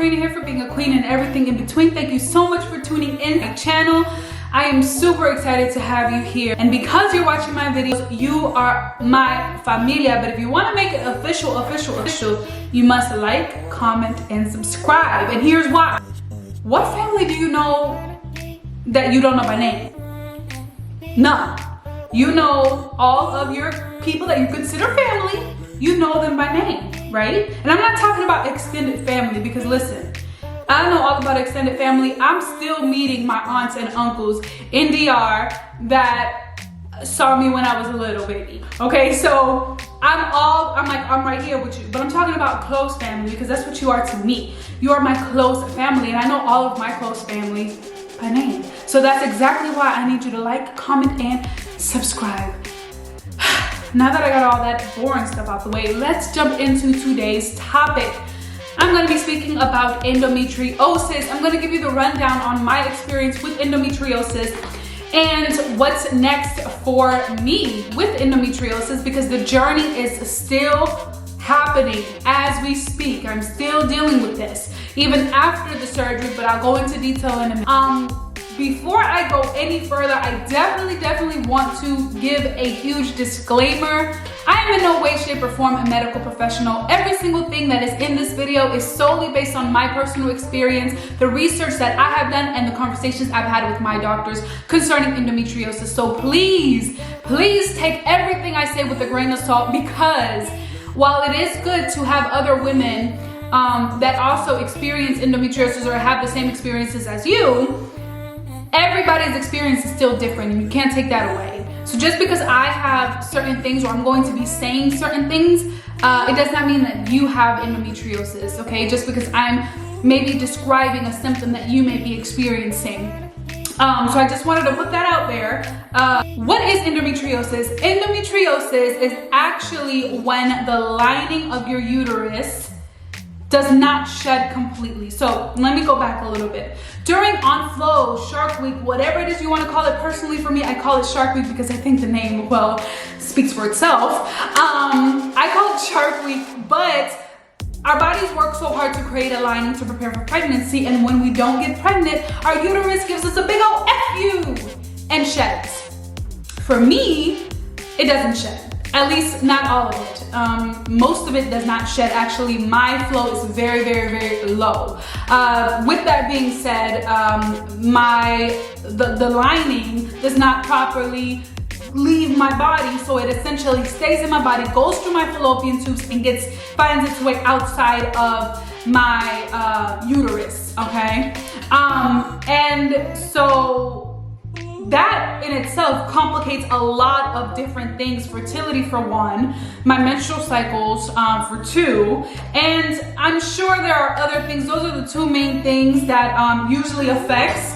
Serena here for being a queen and everything in between. Thank you so much for tuning in my channel. I am super excited to have you here. And because you're watching my videos, you are my familia. But if you want to make it official, you must like, comment, and subscribe. And here's why. What family do you know that you don't know by name? None. You know all of your people that you consider family, you know them by name, right? And I'm not talking about extended family because listen, I know all about extended family. I'm still meeting my aunts and uncles in DR that saw me when I was a little baby. Okay, so I'm right here with you. But I'm talking about close family because that's what you are to me. You are my close family, and I know all of my close family by name. So that's exactly why I need you to like, comment, and subscribe. Now that I got all that boring stuff out the way, let's jump into today's topic. I'm going to be speaking about endometriosis. I'm going to give you the rundown on my experience with endometriosis and what's next for me with endometriosis because the journey is still happening as we speak. I'm still dealing with this even after the surgery, but I'll go into detail in a minute. Before I go any further, I definitely want to give a huge disclaimer. I am in no way, shape, or form a medical professional. Every single thing that is in this video is solely based on my personal experience, the research that I have done, and the conversations I've had with my doctors concerning endometriosis. So please take everything I say with a grain of salt because while it is good to have other women that also experience endometriosis or have the same experiences as you, everybody's experience is still different and you can't take that away. So just because I have certain things or I'm going to be saying certain things, it does not mean that you have endometriosis, okay? Just because I'm maybe describing a symptom that you may be experiencing. So I just wanted to put that out there. What is endometriosis? Endometriosis is actually when the lining of your uterus does not shed completely. So let me go back a little bit. During On-Flow, Shark Week, whatever it is you want to call it, personally for me, I call it Shark Week because I think the name, well, speaks for itself. I call it Shark Week, but our bodies work so hard to create a lining to prepare for pregnancy, and when we don't get pregnant, our uterus gives us a big old F you and sheds. For me, it doesn't shed. At least not all of it. Most of it does not shed. Actually, my flow is very low. With that being said, the lining does not properly leave my body, so it essentially stays in my body, goes through my fallopian tubes, and finds its way outside of my uterus. Okay, and so that in itself complicates a lot of different things. Fertility for one, my menstrual cycles for two, and I'm sure there are other things. Those are the two main things that usually affects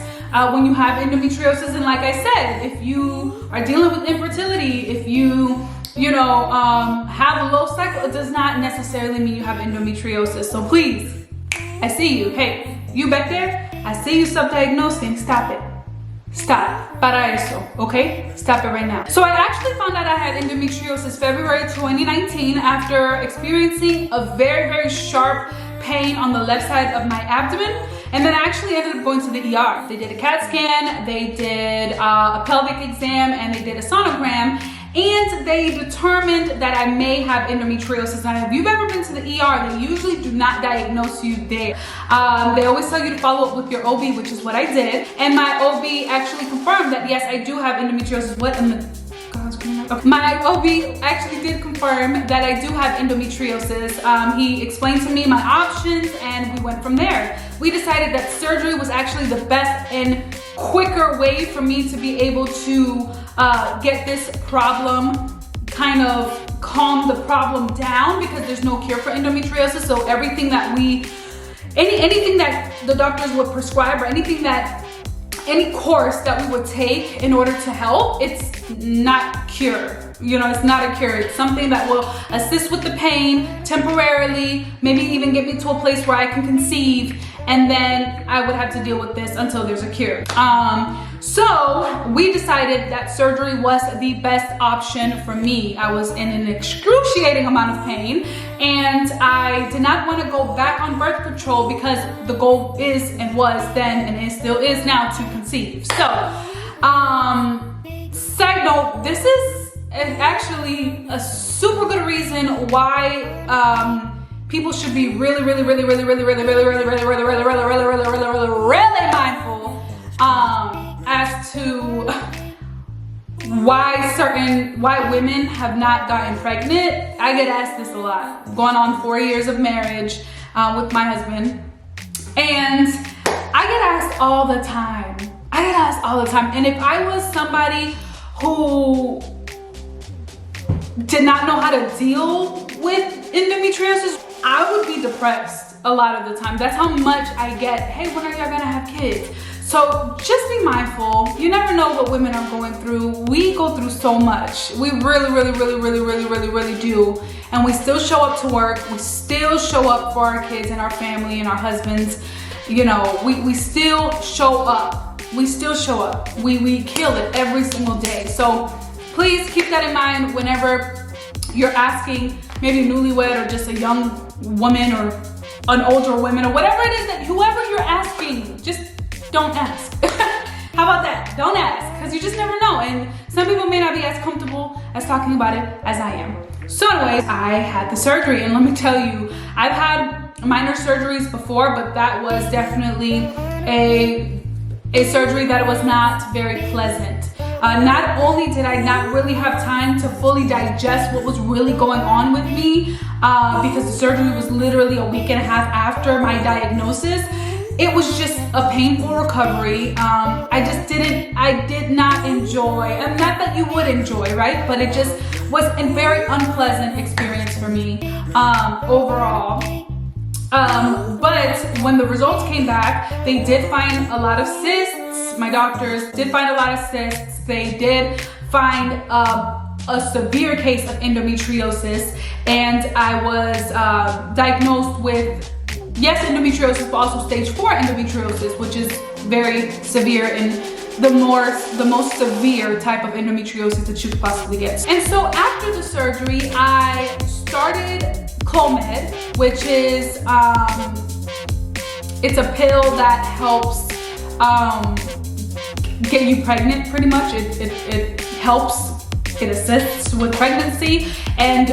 when you have endometriosis. And like I said, if you are dealing with infertility, if you have a low cycle, it does not necessarily mean you have endometriosis. So please, I see you. Hey, you back there? I see you self-diagnosing. Stop it. Stop. Para eso, okay? Stop it right now. So I actually found out I had endometriosis February 2019 after experiencing a very sharp pain on the left side of my abdomen. And then I actually ended up going to the ER. They did a CAT scan, they did a pelvic exam, and they did a sonogram. And they determined that I may have endometriosis. Now, if you've ever been to the ER, they usually do not diagnose you there. They always tell you to follow up with your OB, which is what I did. And my OB actually confirmed that, yes, I do have endometriosis. What in the God's green? Okay. My OB actually did confirm that I do have endometriosis. He explained to me my options and we went from there. We decided that surgery was actually the best and quicker way for me to be able to get this problem, kind of calm the problem down, because there's no cure for endometriosis. So everything that anything that the doctors would prescribe or any course that we would take in order to help, it's not cure. It's not a cure. It's something that will assist with the pain temporarily, maybe even get me to a place where I can conceive, and then I would have to deal with this until there's a cure. So we decided that surgery was the best option for me. I was in an excruciating amount of pain, and I did not want to go back on birth control because the goal is and was then and it still is now to conceive. So, side note, this is actually a super good reason why people should be really mindful as to why women have not gotten pregnant. I get asked this a lot. Going on 4 years of marriage with my husband, and I get asked all the time. And if I was somebody who did not know how to deal with endometriosis, I would be depressed a lot of the time. That's how much I get, hey, when are y'all gonna have kids? So just be mindful. You never know what women are going through. We go through so much. We really do. And we still show up to work. We still show up for our kids and our family and our husbands. You know, we still show up. We kill it every single day. So please keep that in mind whenever you're asking maybe newlywed or just a young woman or an older woman or whatever it is that whoever you're asking, just don't ask. How about that? Don't ask, because you just never know. And some people may not be as comfortable as talking about it as I am. So anyways, I had the surgery, and let me tell you, I've had minor surgeries before, but that was definitely a surgery that was not very pleasant. Not only did I not really have time to fully digest what was really going on with me, because the surgery was literally a week and a half after my diagnosis, it was just a painful recovery. I did not enjoy, and not that you would enjoy, right? But it just was a very unpleasant experience for me overall. But when the results came back, they did find a lot of cysts. My doctors did find a lot of cysts. They did find a severe case of endometriosis, and I was diagnosed with, yes, endometriosis, but also stage 4 endometriosis, which is very severe and the most severe type of endometriosis that you could possibly get. And so after the surgery, I started 𝘋𝘰𝘯𝘵, which is it's a pill that helps get you pregnant. Pretty much, it helps, it assists with pregnancy. And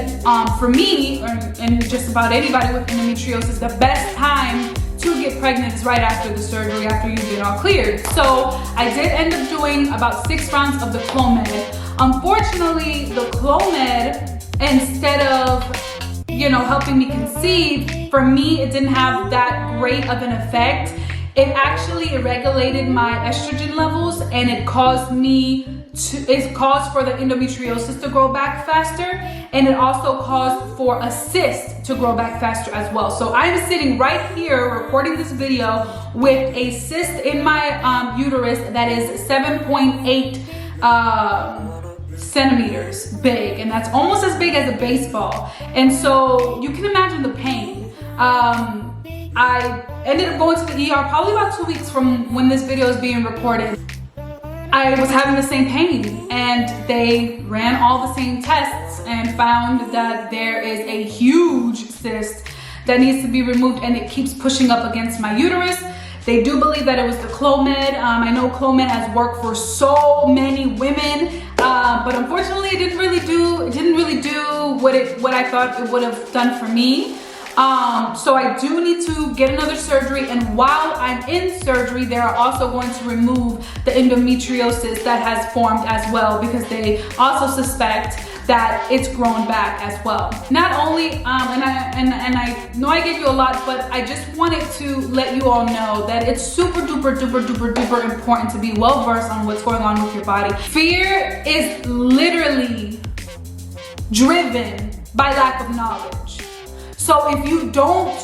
for me, and just about anybody with endometriosis, the best time to get pregnant is right after the surgery, after you get all cleared. So I did end up doing about 6 rounds of the 𝘋𝘰𝘯𝘵. Unfortunately, the 𝘋𝘰𝘯𝘵, instead of, you know, helping me conceive, for me, it didn't have that great of an effect. It actually regulated my estrogen levels, and it caused for the endometriosis to grow back faster, and it also caused for a cyst to grow back faster as well. So I'm sitting right here recording this video with a cyst in my uterus that is 7.8 centimeters big, and that's almost as big as a baseball. And so you can imagine the pain. I ended up going to the ER probably about 2 weeks from when this video is being recorded. I was having the same pain, and they ran all the same tests and found that there is a huge cyst that needs to be removed, and it keeps pushing up against my uterus. They do believe that it was the 𝘋𝘰𝘯𝘵. I know 𝘋𝘰𝘯𝘵 has worked for so many women, but unfortunately it didn't really do what I thought it would have done for me. So I do need to get another surgery, and while I'm in surgery, they are also going to remove the endometriosis that has formed as well, because they also suspect that it's grown back as well. Not only, and I know I gave you a lot, but I just wanted to let you all know that it's super duper important to be well versed on what's going on with your body. Fear is literally driven by lack of knowledge. So if you don't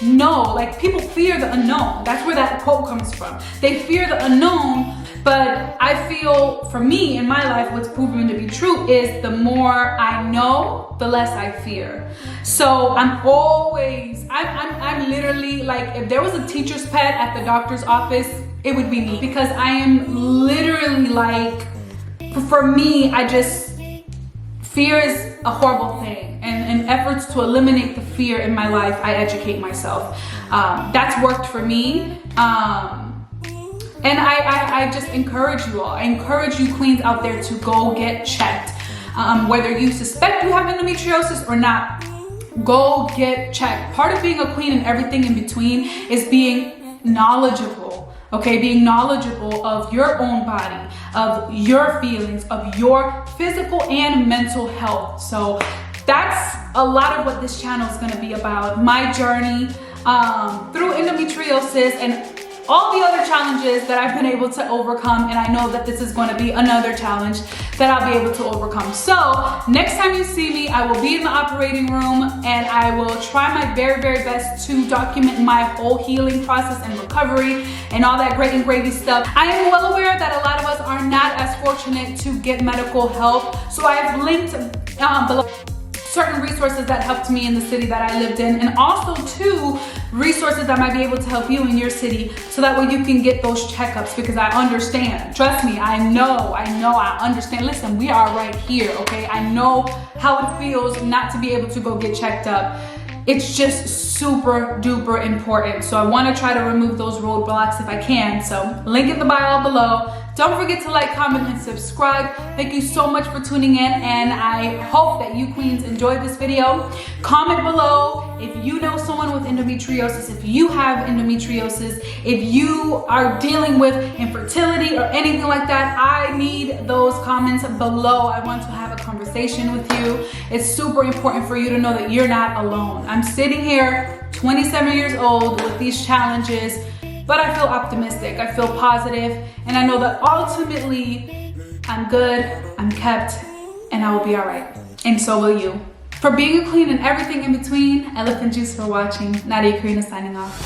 know, like, people fear the unknown. That's where that quote comes from. They fear the unknown, but I feel, for me in my life, what's proven to be true is the more I know, the less I fear. So I'm literally like, if there was a teacher's pet at the doctor's office, it would be me, because I am literally like, for me, fear is a horrible thing, and in efforts to eliminate the fear in my life, I educate myself. That's worked for me. And I just encourage you all. I encourage you queens out there to go get checked. Whether you suspect you have endometriosis or not, go get checked. Part of being a queen and everything in between is being knowledgeable, okay? Being knowledgeable of your own body, of your feelings, of your physical and mental health. So that's a lot of what this channel is gonna be about. My journey through endometriosis and all the other challenges that I've been able to overcome, and I know that this is going to be another challenge that I'll be able to overcome. So next time you see me, I will be in the operating room, and I will try my very, very best to document my whole healing process and recovery and all that great and gravy stuff. I am well aware that a lot of us are not as fortunate to get medical help, so I have linked below certain resources that helped me in the city that I lived in, and also two resources that might be able to help you in your city, so that way you can get those checkups, because I understand. Trust me, I understand. Listen, we are right here, okay? I know how it feels not to be able to go get checked up. It's just super duper important. So I want to try to remove those roadblocks if I can. So link in the bio below. Don't forget to like, comment, and subscribe. Thank you so much for tuning in, and I hope that you queens enjoyed this video. Comment below if you know someone with endometriosis, if you have endometriosis, if you are dealing with infertility or anything like that. I need those comments below. I want to have a conversation with you. It's super important for you to know that you're not alone. I'm sitting here 27 years old with these challenges, but I feel optimistic, I feel positive, and I know that ultimately I'm good, I'm kept, and I will be all right. And so will you. For being a queen and everything in between, elephant juice for watching. Nadia Karina signing off.